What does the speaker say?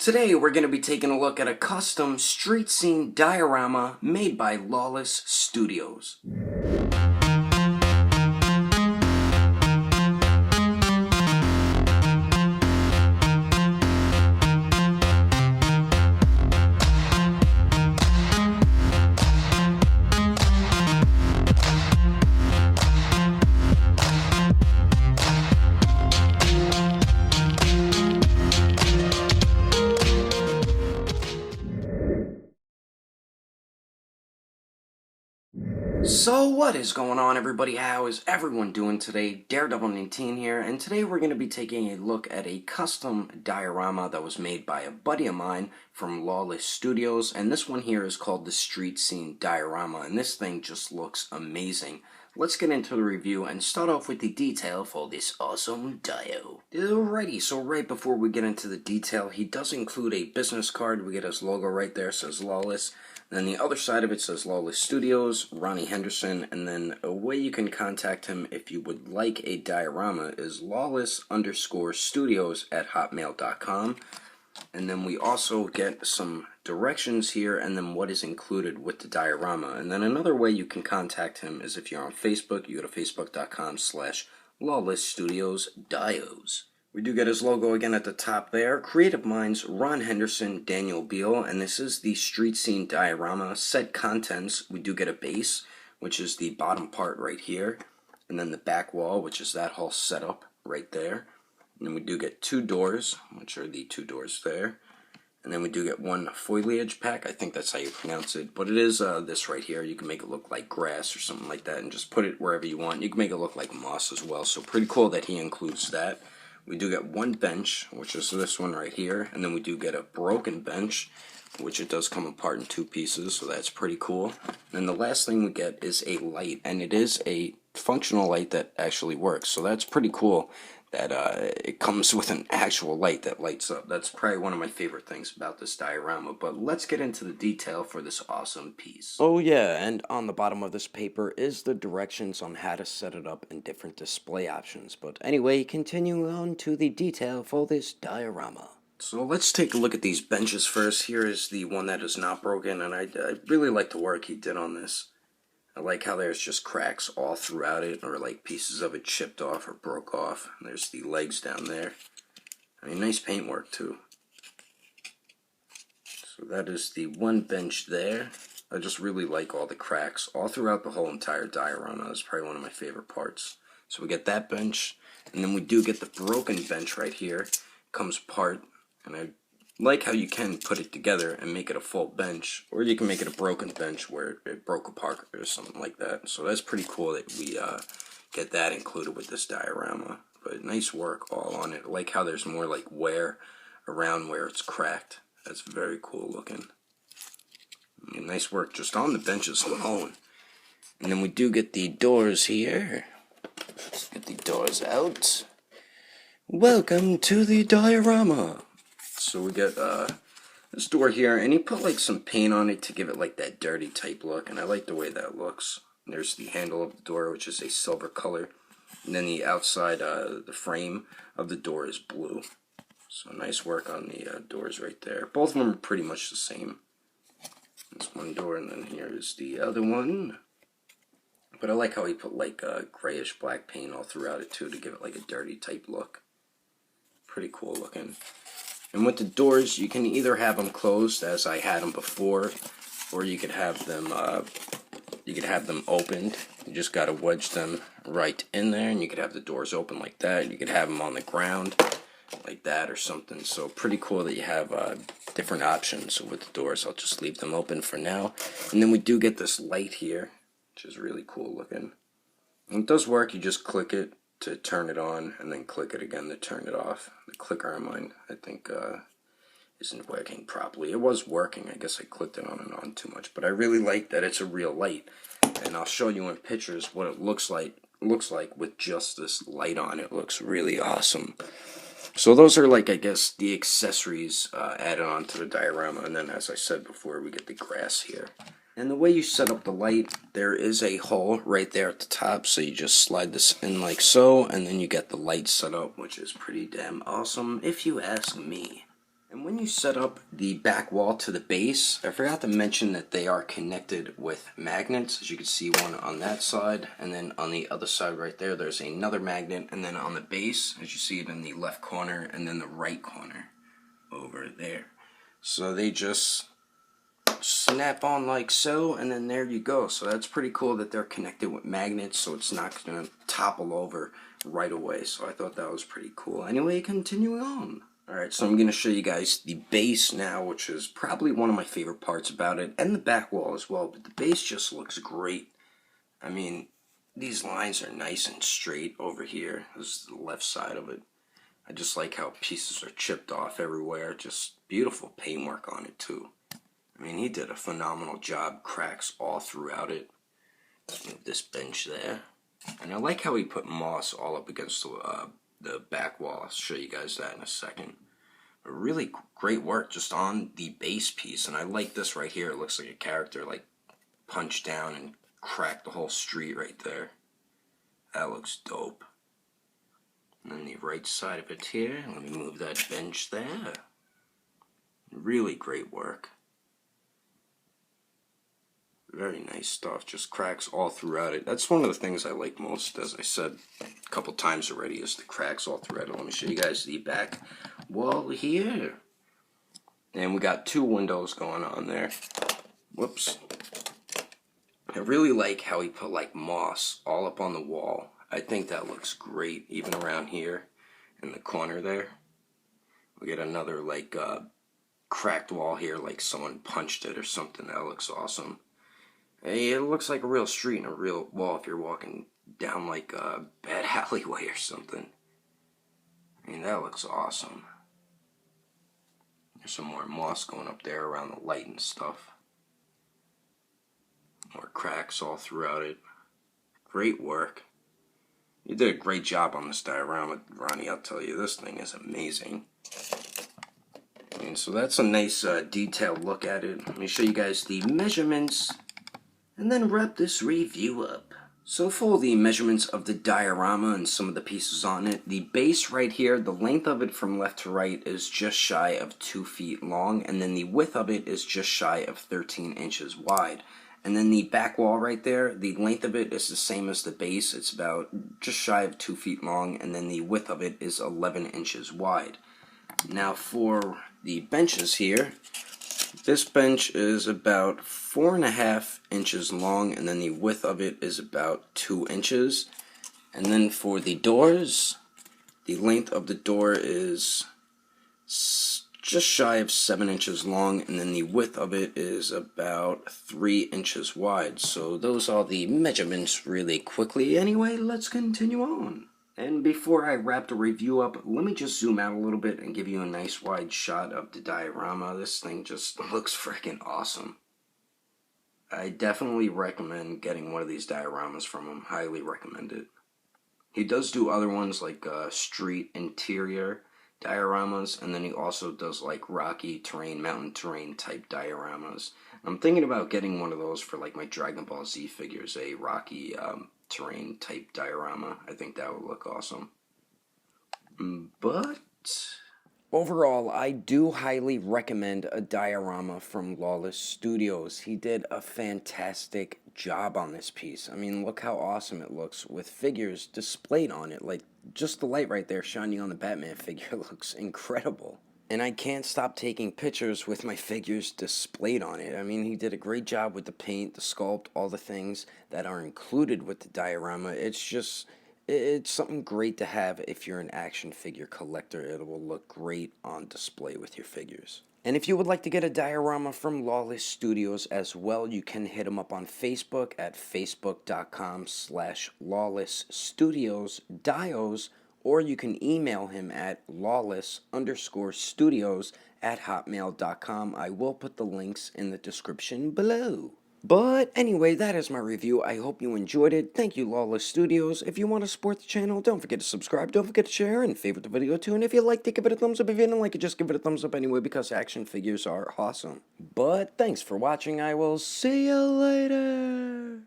Today we're going to be taking a look at a custom street scene diorama made by Lawless Studios. So what is going on, everybody? How is everyone doing today? Daredevil19 here, and today we're going to be taking a look at a custom diorama that was made by a buddy of mine from Lawless Studios, and this one here is called the Street Scene Diorama, and this thing just looks amazing. Let's get into the review and start off with the detail for this awesome dio. Alrighty, so right before we get into the detail, he does include a business card. We get his logo right there, says Lawless. And then the other side of it says Lawless Studios, Ronnie Henderson, and then a way you can contact him if you would like a diorama is lawless_studios@hotmail.com. And then we also get some directions here and then what is included with the diorama. And then another way you can contact him is if you're on Facebook, you go to facebook.com/lawlessstudiosdios. We do get his logo again at the top there. Creative Minds, Ron Henderson, Daniel Beal, and this is the Street Scene Diorama. Set contents, we do get a base, which is the bottom part right here, and then the back wall, which is that whole setup right there. And then we do get two doors, which are the two doors there. And then we do get one foliage pack, I think that's how you pronounce it. But it is this right here. You can make it look like grass or something like that and just put it wherever you want. You can make it look like moss as well, so pretty cool that he includes that. We do get one bench, which is this one right here, and then we do get a broken bench, which it does come apart in two pieces, so that's pretty cool. And the last thing we get is a light, and it is a functional light that actually works, so that's pretty cool that it comes with an actual light that lights up. That's probably one of my favorite things about this diorama, but let's get into the detail for this awesome piece. Oh yeah, and on the bottom of this paper is the directions on how to set it up and different display options. But anyway, continuing on to the detail for this diorama. So let's take a look at these benches first. Here is the one that is not broken, and I really like the work he did on this. I like how there's just cracks all throughout it, or like pieces of it chipped off or broke off. And there's the legs down there. I mean, nice paintwork too. So that is the one bench there. I just really like all the cracks all throughout the whole entire diorama. That's probably one of my favorite parts. So we get that bench, and then we do get the broken bench right here. It comes apart, and I like how you can put it together and make it a full bench, or you can make it a broken bench where it broke apart or something like that. So that's pretty cool that we get that included with this diorama. But nice work all on it. I like how there's more like wear around where it's cracked. That's very cool looking. And nice work just on the benches alone. And then we do get the doors here. Let's get the doors out. Welcome to the diorama. So we get this door here, and he put like some paint on it to give it like that dirty type look, and I like the way that looks. And there's the handle of the door, which is a silver color, and then the outside, the frame of the door is blue. So nice work on the doors right there. Both of them are pretty much the same. That's one door, and then here is the other one. But I like how he put like grayish black paint all throughout it too to give it like a dirty type look. Pretty cool looking. And with the doors, you can either have them closed, as I had them before, or you could have them opened. You just gotta wedge them right in there, and you could have the doors open like that. You could have them on the ground like that or something. So pretty cool that you have different options with the doors. I'll just leave them open for now. And then we do get this light here, which is really cool looking. And it does work. You just click it to turn it on, and then click it again to turn it off. The clicker on mine, I think, isn't working properly. It was working. I guess I clicked it on and on too much, but I really like that it's a real light, and I'll show you in pictures what it looks like with just this light on. It looks really awesome. So those are like, I guess, the accessories added on to the diorama, and then as I said before, we get the grass here. And the way you set up the light, there is a hole right there at the top, so you just slide this in like so, and then you get the light set up, which is pretty damn awesome, if you ask me. And when you set up the back wall to the base, I forgot to mention that they are connected with magnets. As you can see, one on that side, and then on the other side right there, there's another magnet, and then on the base, as you see it in the left corner, and then the right corner over there. So they just snap on like so, and then there you go. So that's pretty cool that they're connected with magnets, so it's not going to topple over right away. So I thought that was pretty cool. Anyway, continuing on. Alright, so I'm going to show you guys the base now, which is probably one of my favorite parts about it, and the back wall as well, but the base just looks great. I mean, these lines are nice and straight over here. This is the left side of it. I just like how pieces are chipped off everywhere. Just beautiful paintwork on it too. I mean, he did a phenomenal job. Cracks all throughout it. Move this bench there. And I like how he put moss all up against the back wall. I'll show you guys that in a second. But really great work just on the base piece. And I like this right here. It looks like a character like punched down and cracked the whole street right there. That looks dope. And then the right side of it here. Let me move that bench there. Really great work. Very nice stuff. Just cracks all throughout it. That's one of the things I like most, as I said a couple times already, is the cracks all throughout it. Let me show you guys the back wall here. And we got two windows going on there. Whoops. I really like how he put like moss all up on the wall. I think that looks great, even around here in the corner there. We get another like cracked wall here, like someone punched it or something. That looks awesome. It looks like a real street and a real wall if you're walking down like a bad alleyway or something. I mean, that looks awesome. There's some more moss going up there around the light and stuff. More cracks all throughout it. Great work. You did a great job on this diorama, Ronnie, I'll tell you. This thing is amazing. And so that's a nice detailed look at it. Let me show you guys the measurements and then wrap this review up. So for the measurements of the diorama and some of the pieces on it, the base right here, the length of it from left to right is just shy of 2 feet long, and then the width of it is just shy of 13 inches wide. And then the back wall right there, the length of it is the same as the base. It's about just shy of 2 feet long, and then the width of it is 11 inches wide. Now for the benches here, this bench is about 4.5 inches long, and then the width of it is about 2 inches. And then for the doors, the length of the door is just shy of 7 inches long, and then the width of it is about 3 inches wide. So those are the measurements really quickly. Anyway, let's continue on. And before I wrap the review up, let me just zoom out a little bit and give you a nice wide shot of the diorama. This thing just looks freaking awesome. I definitely recommend getting one of these dioramas from him. Highly recommend it. He does do other ones like street interior dioramas, and then he also does like rocky terrain, mountain terrain type dioramas. I'm thinking about getting one of those for like my Dragon Ball Z figures, a rocky terrain type diorama. I think that would look awesome. But overall, I do highly recommend a diorama from Lawless Studios. He did a fantastic job on this piece. I mean, look how awesome it looks with figures displayed on it. Like, just the light right there shining on the Batman figure looks incredible. And I can't stop taking pictures with my figures displayed on it. I mean, he did a great job with the paint, the sculpt, all the things that are included with the diorama. It's something great to have if you're an action figure collector. It will look great on display with your figures. And if you would like to get a diorama from Lawless Studios as well, you can hit him up on Facebook at facebook.com/lawlessstudiosdios, or you can email him at lawless_studios@hotmail.com. I will put the links in the description below. But anyway, that is my review. I hope you enjoyed it. Thank you, Lawless Studios. If you want to support the channel, don't forget to subscribe. Don't forget to share and favorite the video too. And if you liked it, give it a thumbs up. If you didn't like it, just give it a thumbs up anyway, because action figures are awesome. But thanks for watching. I will see you later.